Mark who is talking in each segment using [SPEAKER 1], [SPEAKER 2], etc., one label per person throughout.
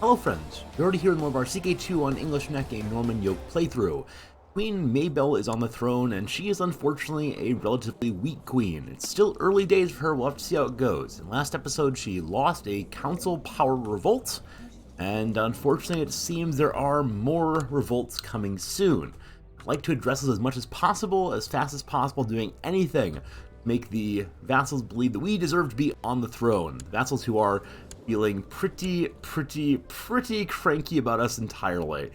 [SPEAKER 1] Hello friends, you're already here in one of our CK2 on English Net Game Norman Yoke playthrough. Queen Mabel is on the throne, and she is unfortunately a relatively weak queen. It's still early days for her, we'll have to see how it goes. In last episode she lost a council power revolt, and unfortunately it seems there are more revolts coming soon. I'd like to address this as much as possible, as fast as possible, doing anything to make the vassals believe that we deserve to be on the throne. Vassals who are feeling pretty cranky about us entirely.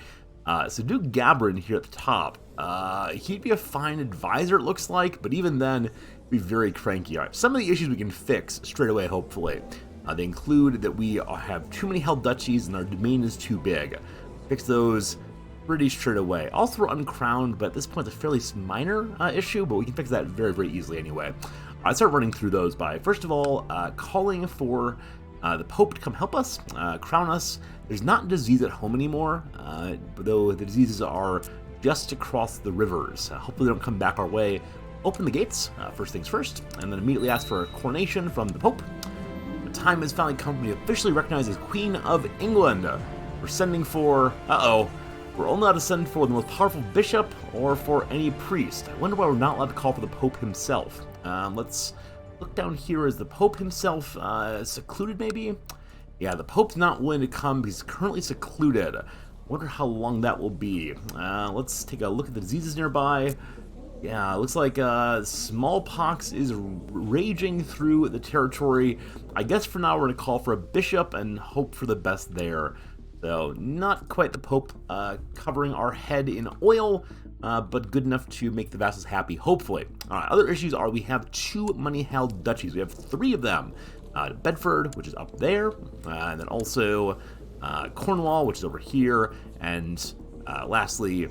[SPEAKER 1] So Duke Gabrin here at the top, he'd be a fine advisor it looks like, but even then, he'd be very cranky. All right, some of the issues we can fix straight away, hopefully. They include that we have too many held duchies and our domain is too big. Fix those pretty straight away. Also, we're uncrowned, but at this point it's a fairly minor issue, but we can fix that very easily anyway. I start running through those by, first of all, calling for the Pope to come help us, crown us. There's not disease at home anymore, though the diseases are just across the rivers. Hopefully they don't come back our way. Open the gates, first things first, and then immediately ask for a coronation from the Pope. The time has finally come to be officially recognized as Queen of England. We're sending for, we're only allowed to send for the most powerful bishop or for any priest. I wonder why we're not allowed to call for the Pope himself. Let's look down here. Is the Pope himself secluded, maybe? Yeah, the Pope's not willing to come. He's currently secluded. Wonder how long that will be. Let's take a look at the diseases nearby. Yeah, looks like smallpox is raging through the territory. I guess for now we're going to call for a bishop and hope for the best there. So, not quite the Pope covering our head in oil, but good enough to make the vassals happy, hopefully. Alright, other issues are we have too many held duchies. We have 3 of them. Bedford, which is up there, and then also Cornwall, which is over here, and lastly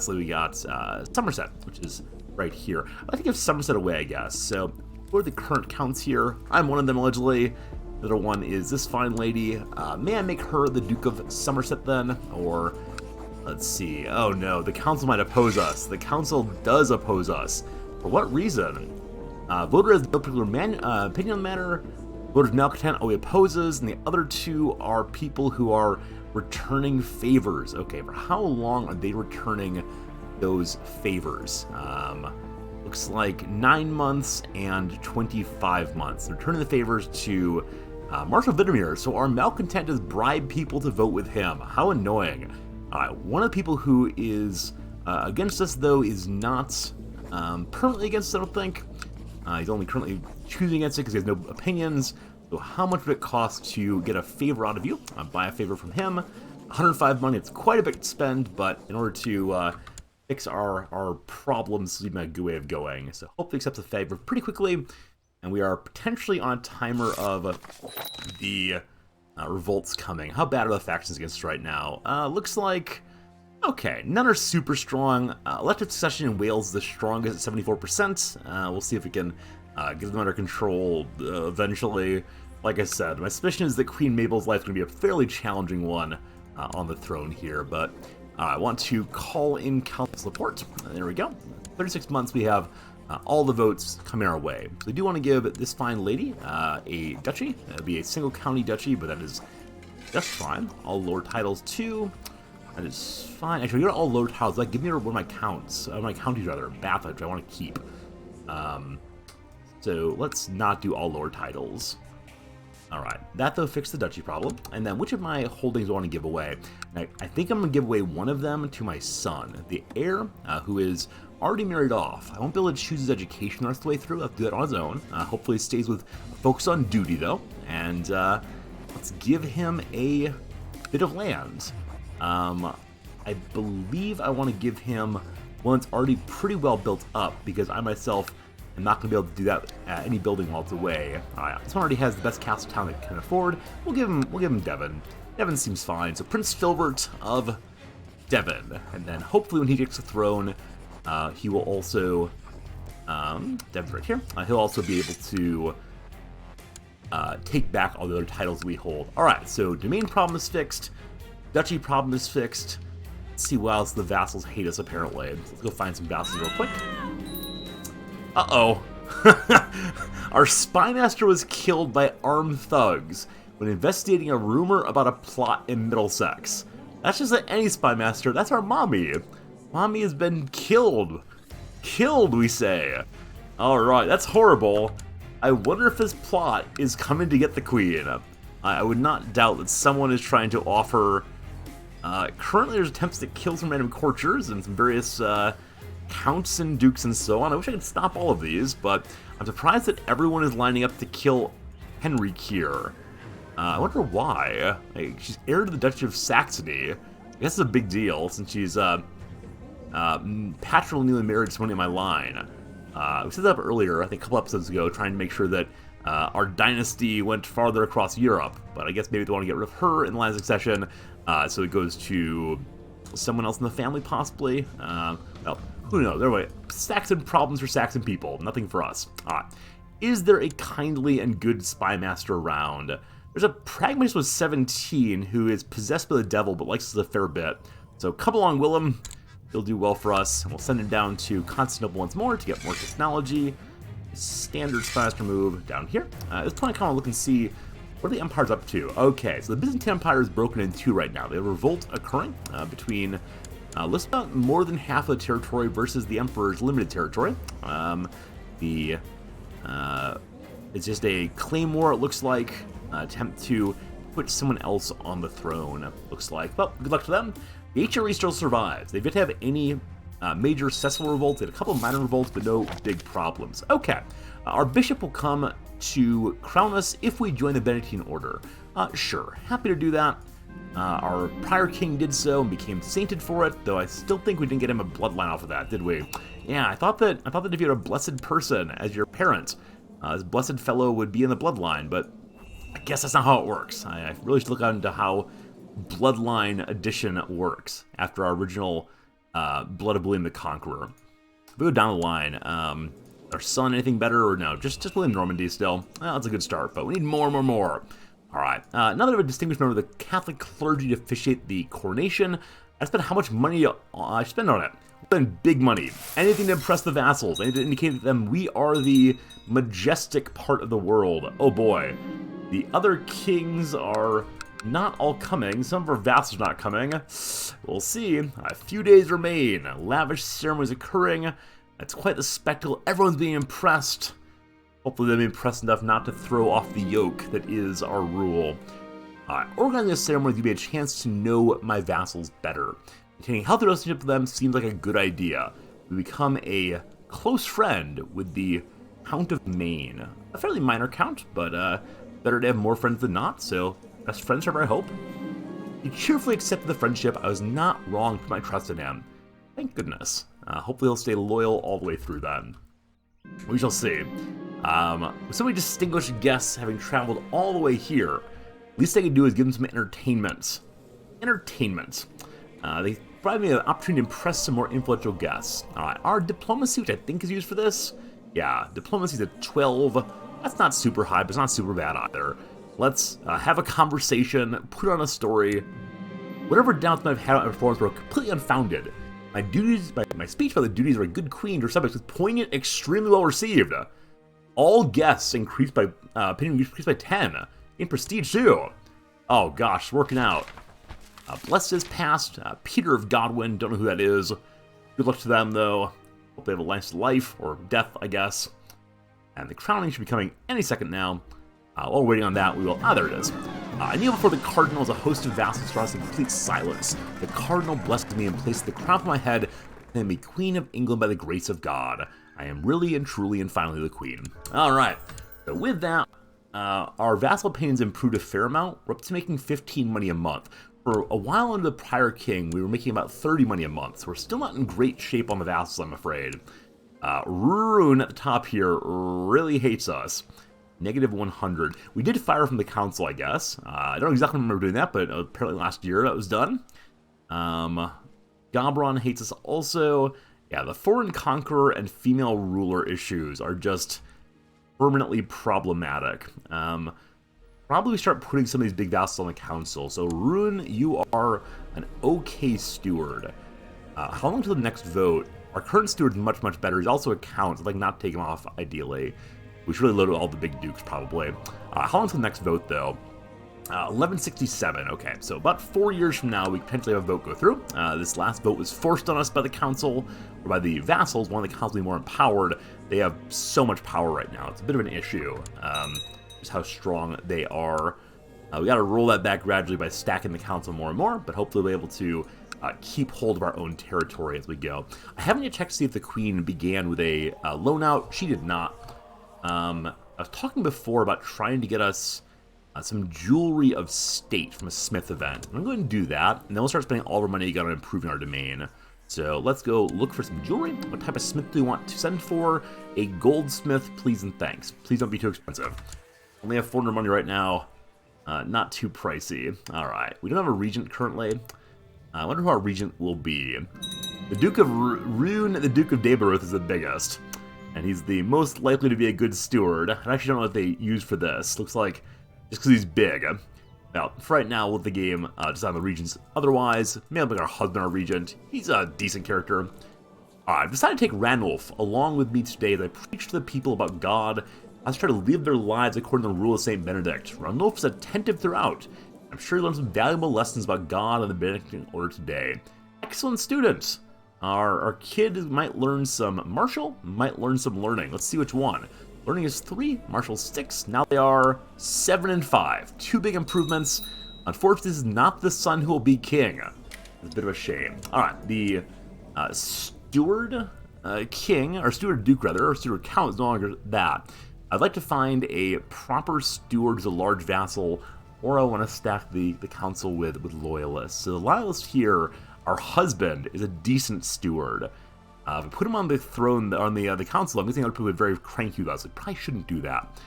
[SPEAKER 1] we got Somerset, which is right here. I think give Somerset away, I guess. So, what are the current counts here? I'm one of them, allegedly. The other one is this fine lady. May I make her the Duke of Somerset then? Or, let's see. Oh no, the council might oppose us. The council does oppose us. For what reason? Voter has no particular opinion on the matter. Voter's malcontent, he opposes. And the other 2 are people who are returning favors. Okay, for how long are they returning those favors? Looks like 9 months and 25 months. They're returning the favors to Marshal Vidomir, so our malcontent does bribe people to vote with him. How annoying. One of the people who is against us, though, is not permanently against us, I don't think. He's only currently choosing against it because he has no opinions. So how much would it cost to get a favor out of you? Buy a favor from him. 105 money, it's quite a bit to spend, but in order to fix our problems, this is a good way of going. So hopefully accepts a favor pretty quickly. And we are potentially on a timer of the revolts coming. How bad are the factions against us right now? Looks like, okay, none are super strong. Elective succession in Wales is the strongest at 74%. We'll see if we can get them under control eventually. Like I said, my suspicion is that Queen Mabel's life is going to be a fairly challenging one on the throne here. But I want to call in council support. There we go. 36 months we have. All the votes coming our way. So we do want to give this fine lady a duchy. It'll be a single county duchy, but that is just fine. All lord titles too. That is fine. Actually, you're all lord titles. Like, give me one of my counties rather. Bath, which I want to keep. So let's not do all lord titles. Alright, that though fixed the duchy problem. And then which of my holdings do I want to give away? Now, I think I'm going to give away one of them to my son, the heir, who is already married off. I won't be able to choose his education the rest of the way through. I'll have to do that on his own. Hopefully he stays with folks on duty though. And let's give him a bit of land. I believe I want to give him one that's already pretty well built up because I myself am not going to be able to do that at any building while it's away. This one already has the best castle town it can afford. We'll give him Devon. Devon seems fine. So Prince Filbert of Devon, and then hopefully when he takes the throne, he will also Devon's right here. He'll also be able to take back all the other titles we hold. All right, so domain problem is fixed. Duchy problem is fixed. Let's see what else the vassals hate us, apparently. Let's go find some vassals real quick. Uh-oh. Our spy master was killed by armed thugs. when investigating a rumor about a plot in Middlesex. That's just like any spy master. That's our mommy. Mommy has been killed. Killed, we say. Alright, that's horrible. I wonder if this plot is coming to get the queen. I would not doubt that someone is trying to offer... currently there's attempts to kill some random courtiers and some various counts and dukes and so on. I wish I could stop all of these, but I'm surprised that everyone is lining up to kill Henry here. I wonder why. Like, she's heir to the Duchy of Saxony. I guess it's a big deal since she's patrilineally married to someone in my line. We set that up earlier, I think a couple episodes ago, trying to make sure that our dynasty went farther across Europe. But I guess maybe they want to get rid of her in the line of succession, so it goes to someone else in the family, possibly. Well, who knows? Anyway, Saxon problems for Saxon people, nothing for us. Is there a kindly and good spy master around? There's a pragmatist with 17 who is possessed by the devil but likes us a fair bit. So come along, Willem. He'll do well for us. And we'll send him down to Constantinople once more to get more technology. Standard spy master move down here. At this point, I kind of look and see what are the empires up to. Okay, so the Byzantine Empire is broken in two right now. They have a revolt occurring between let's about more than half of the territory versus the Emperor's limited territory. It's just a claim war, it looks like. Attempt to put someone else on the throne, looks like. Well, good luck to them. The HRE still survives. They've yet to have any major successful revolts. They had a couple of minor revolts, but no big problems. Okay, our bishop will come to crown us if we join the Benedictine order. Sure, happy to do that. Our prior king did so and became sainted for it, though I still think we didn't get him a bloodline off of that, did we? Yeah, I thought that if you had a blessed person as your parent, this blessed fellow would be in the bloodline, but I guess that's not how it works. I really should look into how bloodline addition works after our original Blood of William the Conqueror. If we go down the line, our son anything better or no? Just William Normandy still. Well, that's a good start, but we need more. All right. Now that I have a distinguished member of the Catholic clergy to officiate the coronation, I spent how much money I spend on it. Spend big money. Anything to impress the vassals. Anything to indicate to them we are the majestic part of the world. Oh boy. The other kings are not all coming. Some of our vassals are not coming. We'll see. A few days remain. Lavish ceremonies occurring. It's quite the spectacle. Everyone's being impressed. Hopefully they'll be impressed enough not to throw off the yoke that is our rule. Organizing this ceremony gives me a chance to know my vassals better. Maintaining a healthy relationship with them seems like a good idea. We become a close friend with the Count of Maine. A fairly minor count, but better to have more friends than not, so best friends forever, I hope. He cheerfully accepted the friendship. I was not wrong to put my trust in him. Thank goodness. Hopefully he'll stay loyal all the way through then. We shall see. With so many distinguished guests having traveled all the way here, least I can do is give them some entertainment. They provide me an opportunity to impress some more influential guests. Alright, our diplomacy, which I think is used for this. Yeah, diplomacy's at 12. That's not super high, but it's not super bad either. Let's have a conversation, put on a story. Whatever doubts I've had on my performance were completely unfounded. My duties, my speech about the duties of a good queen to her subjects was poignant, extremely well received. All guests increased by opinion increased by 10. In prestige too. Oh gosh, working out. Blessed is past. Peter of Godwin, don't know who that is. Good luck to them though. Hope they have a nice life, or death, I guess. And the crowning should be coming any second now. While we're waiting on that, we will... there it is. I kneel before the cardinal as a host of vassals surrounds in complete silence. The cardinal blesses me and places the crown on my head, and be Queen of England by the grace of God. I am really and truly and finally the Queen. Alright, so with that, our vassal payments improved a fair amount. We're up to making 15 money a month. For a while under the prior king, we were making about 30 money a month, so we're still not in great shape on the vassals, I'm afraid. Rune at the top here really hates us. Negative 100. We did fire from the council, I guess. I don't exactly remember doing that, but apparently last year that was done. Gabron hates us also. Yeah, the foreign conqueror and female ruler issues are just permanently problematic. Probably start putting some of these big vassals on the council. So, Rune, you are an okay steward. How long till the next vote? Our current steward's much, much better. He's also a count, so I'd like not take him off, ideally. We should really load all the big dukes, probably. How long till the next vote, though? 1167, okay, so about 4 years from now, we potentially have a vote go through. This last vote was forced on us by the council, or by the vassals, wanting the council to be more empowered. They have so much power right now, it's a bit of an issue, just how strong they are. We gotta roll that back gradually by stacking the council more and more, but hopefully we'll be able to keep hold of our own territory as we go. I haven't yet checked to see if the queen began with a loan out. She did not. I was talking before about trying to get us some jewelry of state from a smith event. I'm going to do that, and then we'll start spending all of our money again on improving our domain. So let's go look for some jewelry. What type of smith do we want to send for? A goldsmith, please and thanks. Please don't be too expensive. Only have 400 money right now. Not too pricey. All right, we don't have a regent currently. I wonder who our regent will be. The Duke of Rune, the Duke of Daberuth is the biggest, and he's the most likely to be a good steward. I actually don't know what they use for this. Looks like just because he's big. Now, for right now, we'll let the game decide on the regents. Otherwise, maybe like our husband, our regent. He's a decent character. I've decided to take Ranulf along with me today as I preach to the people about God. Let's try to live their lives according to the rule of St. Benedict. Ranulf is attentive throughout. I'm sure he learned some valuable lessons about God and the Benedictine order today. Excellent students. Our kid might learn some martial, might learn some learning. Let's see which one. Learning is 3, martial 6. Now they are 7 and 5. 2 big improvements. Unfortunately, this is not the son who will be king. It's a bit of a shame. All right, the steward king, or steward duke rather, or steward count is no longer that. I'd like to find a proper steward who's a large vassal, or I want to stack the council with loyalists. So the loyalist here, our husband, is a decent steward. If we put him on the throne, on the council, I'm guessing I would put a very cranky with us. I probably shouldn't do that.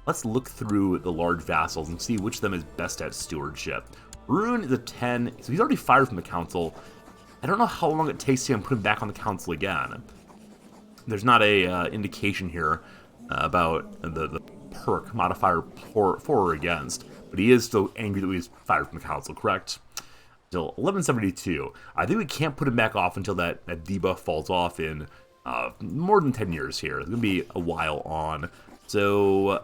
[SPEAKER 1] Let's look through the large vassals and see which of them is best at stewardship. Rune is a 10, so he's already fired from the council. I don't know how long it takes to put him back on the council again. There's not a indication here about the perk modifier for or against, but he is still angry that we was fired from the council, correct? Still 1172. I think we can't put him back off until that debuff falls off in more than 10 years here. It's going to be a while on. So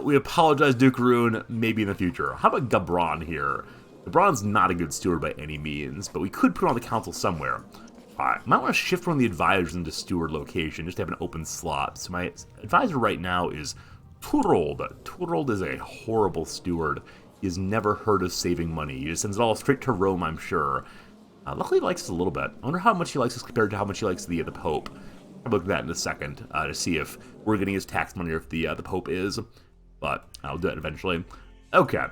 [SPEAKER 1] we apologize, Duke Rune, maybe in the future. How about Gabron here? Gabron's not a good steward by any means, but we could put him on the council somewhere. Alright, might want to shift one of the advisors into steward location, just to have an open slot. So my advisor right now is Turold. Turold is a horrible steward. He has never heard of saving money. He just sends it all straight to Rome, I'm sure. Luckily he likes us a little bit. I wonder how much he likes us compared to how much he likes the Pope. I'll look at that in a second to see if we're getting his tax money or if the Pope is. But I'll do that eventually. Okay,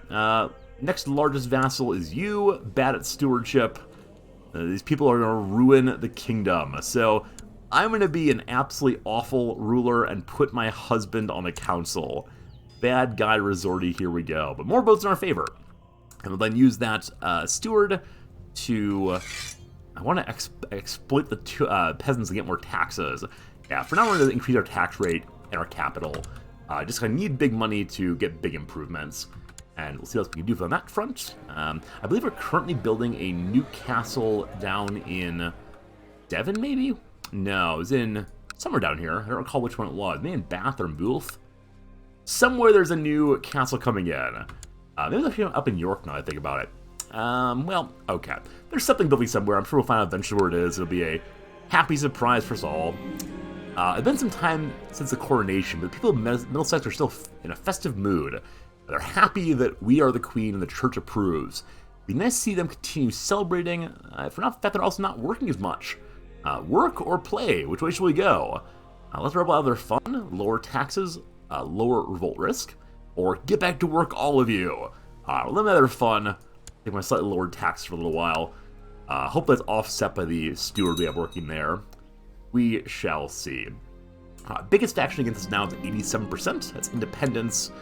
[SPEAKER 1] next largest vassal is you. Bad at stewardship. These people are going to ruin the kingdom. So I'm going to be an absolutely awful ruler and put my husband on the council. Bad guy resorty, here we go. But more votes in our favor. And we'll then use that steward to... I want to exploit the peasants to get more taxes. Yeah, for now we're going to increase our tax rate and our capital. Just going to need big money to get big improvements. And we'll see what else we can do on that front. I believe we're currently building a new castle down in Devon, maybe? No, it was in somewhere down here. I don't recall which one it was. Maybe in Bath or Moulth. Somewhere there's a new castle coming in. Maybe it's up in York now I think about it. Well, okay. There's something building somewhere. I'm sure we'll find out eventually where it is. It'll be a happy surprise for us all. It's been some time since the coronation, but people in Middlesex are still in a festive mood. They're happy that we are the queen and the church approves. It'd be nice to see them continue celebrating, for not the fact they're also not working as much. Work or play? Which way should we go? Let's rebel out of their fun, lower taxes, lower revolt risk, or get back to work, all of you. Let them have their fun. Take my slightly lowered tax for a little while. Hope that's offset by the steward we have working there. We shall see. Biggest faction against us now is 87%. That's independence,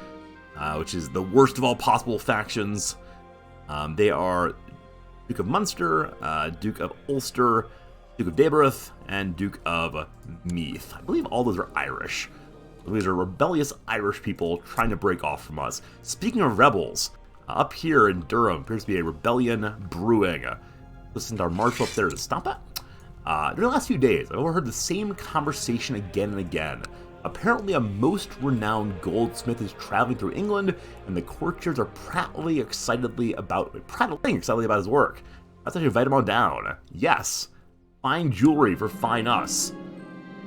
[SPEAKER 1] which is the worst of all possible factions. They are Duke of Munster, Duke of Ulster, Duke of Daberuth, and Duke of Meath. I believe all those are Irish. These are rebellious Irish people trying to break off from us. Speaking of rebels, up here in Durham appears to be a rebellion brewing. Listen to our marshal up there to stop it. During the last few days, I've overheard the same conversation again and again Apparently, a most renowned goldsmith is traveling through England, and the courtiers are prattling excitedly about his work. Let's actually invite him on down. Yes. Fine jewelry for fine us.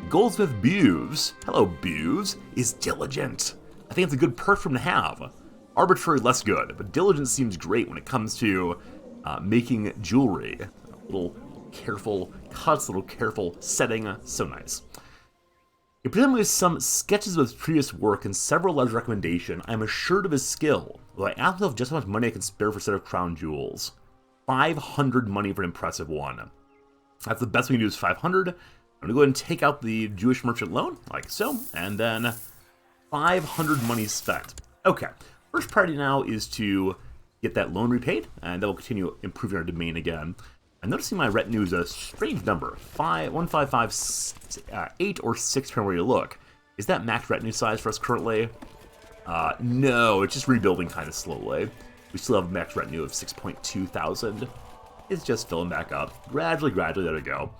[SPEAKER 1] Goldsmith Buse, hello Buse, is diligent. I think it's a good perk for him to have. Arbitrary, less good, but diligent seems great when it comes to making jewelry. A little careful cuts, a little careful setting, so nice. He presented me with some sketches of his previous work and several letters of recommendation. I am assured of his skill, though I asked myself just how much money I can spare for a set of crown jewels. 500 money for an impressive one. That's the best we can do is 500. I'm going to go ahead and take out the Jewish merchant loan, like so, and then 500 money spent. Okay, first priority now is to get that loan repaid, and then we'll continue improving our domain again. I'm noticing my retinue is a strange number, 8 or 6 depending where you look. Is that max retinue size for us currently? No, it's just rebuilding kind of slowly. We still have a max retinue of 6.2 thousand. It's just filling back up. Gradually, there we go.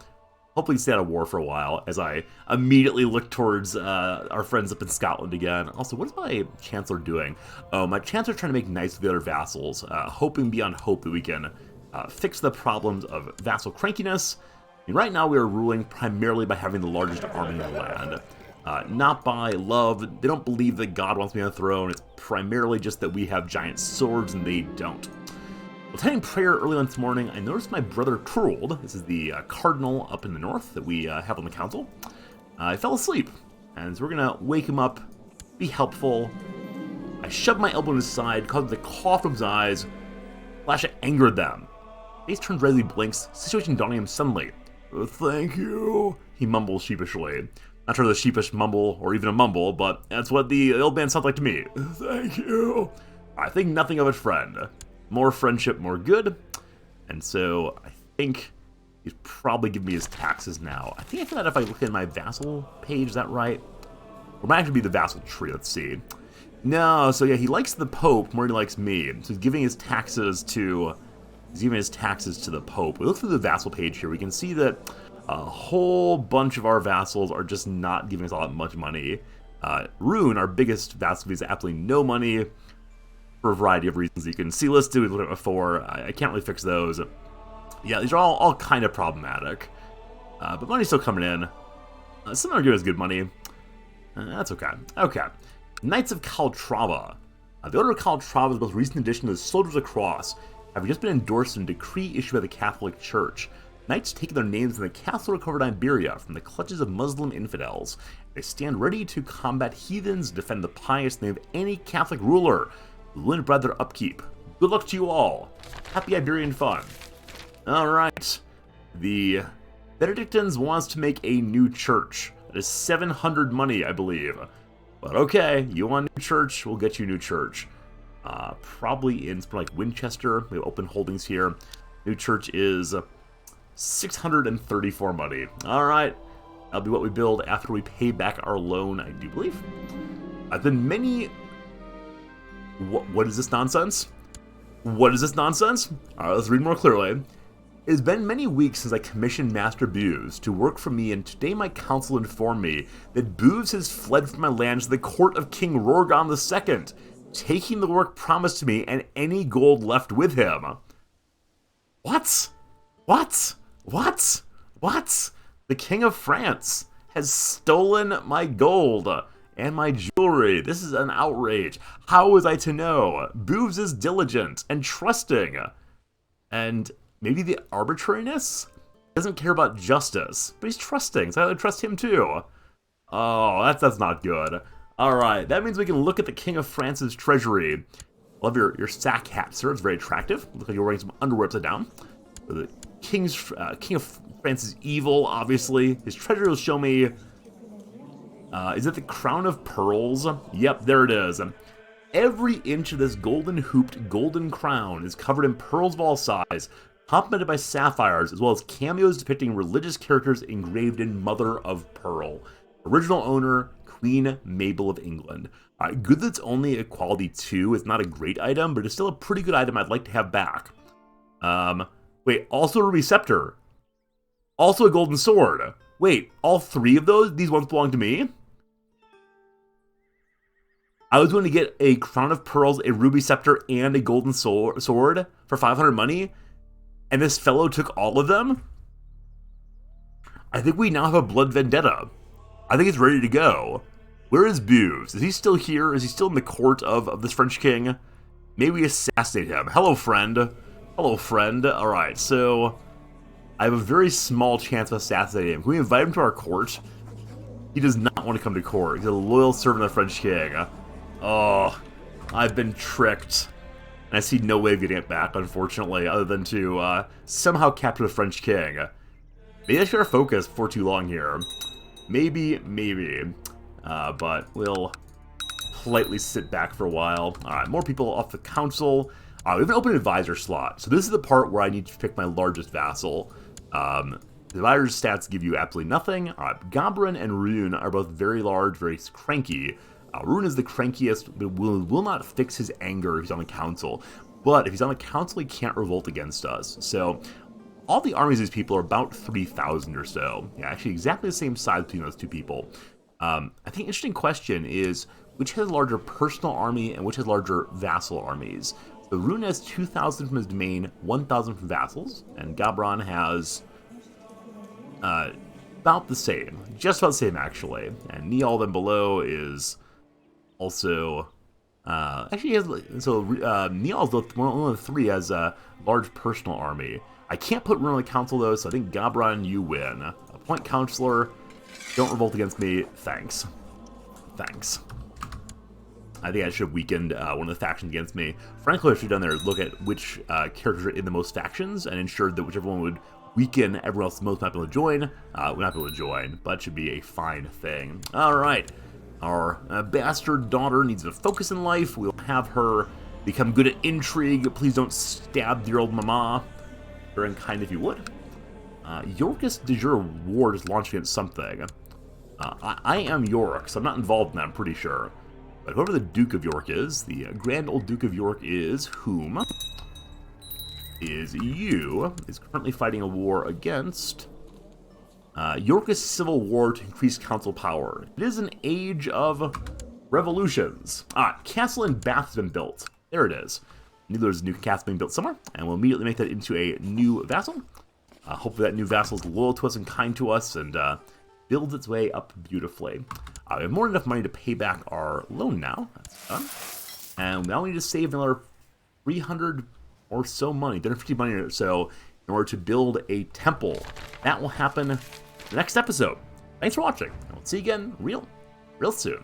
[SPEAKER 1] Hopefully stay out of war for a while as I immediately look towards our friends up in Scotland again. Also, what is my Chancellor doing? Oh, my Chancellor's trying to make nice with the other vassals, hoping beyond hope that we can fix the problems of vassal crankiness. And right now we are ruling primarily by having the largest army in the land. Not by love. They don't believe that God wants me on the throne. It's primarily just that we have giant swords and they don't. Attending prayer early on this morning, I noticed my brother Trold, this is the cardinal up in the north that we have on the council, I fell asleep. And so we're going to wake him up, be helpful. I shoved my elbow in his side, caused him to cough from his eyes. Flash of angered them. Face turns redly, blinks, situation dawning him suddenly. Thank you, he mumbles sheepishly. Not sure the sheepish mumble or even a mumble, but that's what the old man sounds like to me. Thank you. I think nothing of it, friend. More friendship, more good. And so I think he's probably giving me his taxes now. I think I found out if I look at my vassal page, is that right? Or it might actually be the vassal tree, let's see. No, so yeah, he likes the Pope more than he likes me. So he's giving his taxes to the Pope. We look through the vassal page here, we can see that a whole bunch of our vassals are just not giving us all that much money. Rune, our biggest vassal, gives absolutely no money for a variety of reasons you can see listed. We've looked at before. I can't really fix those. Yeah, these are all kind of problematic. But money's still coming in. Some are giving us good money. That's okay. Okay. Knights of Calatrava. The Order of Calatrava is the most recent addition to the Soldiers of the Cross, having just been endorsed in a decree issued by the Catholic Church. Knights take their names in the castle recovered Iberia from the clutches of Muslim infidels. They stand ready to combat heathens and defend the pious name of any Catholic ruler. Willing to provide their upkeep. Good luck to you all. Happy Iberian fun. Alright. The Benedictines wants to make a new church. That is 700 money, I believe. But okay, you want a new church, we'll get you a new church. Probably in something like Winchester. We have open holdings here. New church is 634 money. Alright. That'll be what we build after we pay back our loan, I do believe. I've been many... What is this nonsense? What is this nonsense? Alright, let's read more clearly. It has been many weeks since I commissioned Master Buse to work for me, and today my council informed me that Buse has fled from my lands to the court of King Rorgon II, taking the work promised to me and any gold left with him. What? What? What? What? The King of France has stolen my gold and my jewelry. This is an outrage. How was I to know? Buse is diligent and trusting. And maybe the arbitrariness? He doesn't care about justice, but he's trusting, so I trust him too. Oh, that's not good. Alright, that means we can look at the King of France's treasury. Love your sack hat, sir. It's very attractive. Looks like you're wearing some underwear upside down. The King of France is evil, obviously. His treasury will show me... is it the Crown of Pearls? Yep, there it is. Every inch of this golden-hooped golden crown is covered in pearls of all size, complemented by sapphires, as well as cameos depicting religious characters engraved in mother of pearl. Original owner, Queen Mabel of England. Good that it's only a quality 2. It's not a great item, but it's still a pretty good item I'd like to have back. Wait, also a ruby scepter. Also a golden sword. Wait, all 3 of those? These ones belong to me? I was going to get a crown of pearls, a ruby scepter, and a golden sword for 500 money, and this fellow took all of them? I think we now have a blood vendetta. I think it's ready to go. Where is Booze? Is he still here? Is he still in the court of this French king? Maybe we assassinate him. Hello, friend. Hello, friend. Alright, so I have a very small chance of assassinating him. Can we invite him to our court? He does not want to come to court. He's a loyal servant of the French king. Oh, I've been tricked. And I see no way of getting it back, unfortunately, other than to somehow capture the French king. Maybe I should have focused for too long here. Maybe. But we'll politely sit back for a while. Alright, more people off the council. We have an open advisor slot. So this is the part where I need to pick my largest vassal. The advisor's stats give you absolutely nothing. Gobrin and Rune are both very large, very cranky. Rune is the crankiest, but will not fix his anger if he's on the council. But if he's on the council, he can't revolt against us. So all the armies of these people are about 3,000 or so. Yeah, actually exactly the same size between those two people. I think an interesting question is, which has a larger personal army and which has larger vassal armies? So Rune has 2,000 from his domain, 1,000 from vassals, and Gabron has about the same. Just about the same, actually. And Niall then below is also... actually, he has, so Niall's one of the three has a large personal army. I can't put Rune on the council, though, so I think Gabron, you win. Appoint counselor. Don't revolt against me. Thanks. Thanks. I think I should have weakened one of the factions against me. Frankly, what I should have done there is look at which characters are in the most factions and ensured that whichever one would weaken everyone else the most not be able to join, would not be able to join, but it should be a fine thing. Alright. Our bastard daughter needs to focus in life. We'll have her become good at intrigue. Please don't stab dear old mama. Very unkind if you would. York's de jure war is launched against something. I am York, so I'm not involved in that, I'm pretty sure. But whoever the Duke of York is, the Grand Old Duke of York is whom? Is you. Is currently fighting a war against York's civil war to increase council power. It is an age of revolutions. Castle in Bath has been built. There it is. There's a new castle being built somewhere, and we'll immediately make that into a new vassal. Hopefully that new vassal is loyal to us and kind to us, and builds its way up beautifully. We have more than enough money to pay back our loan now. That's done. And now we need to save another 300 or so money, 350 money or so, in order to build a temple. That will happen in the next episode. Thanks for watching, and we'll see you again real soon.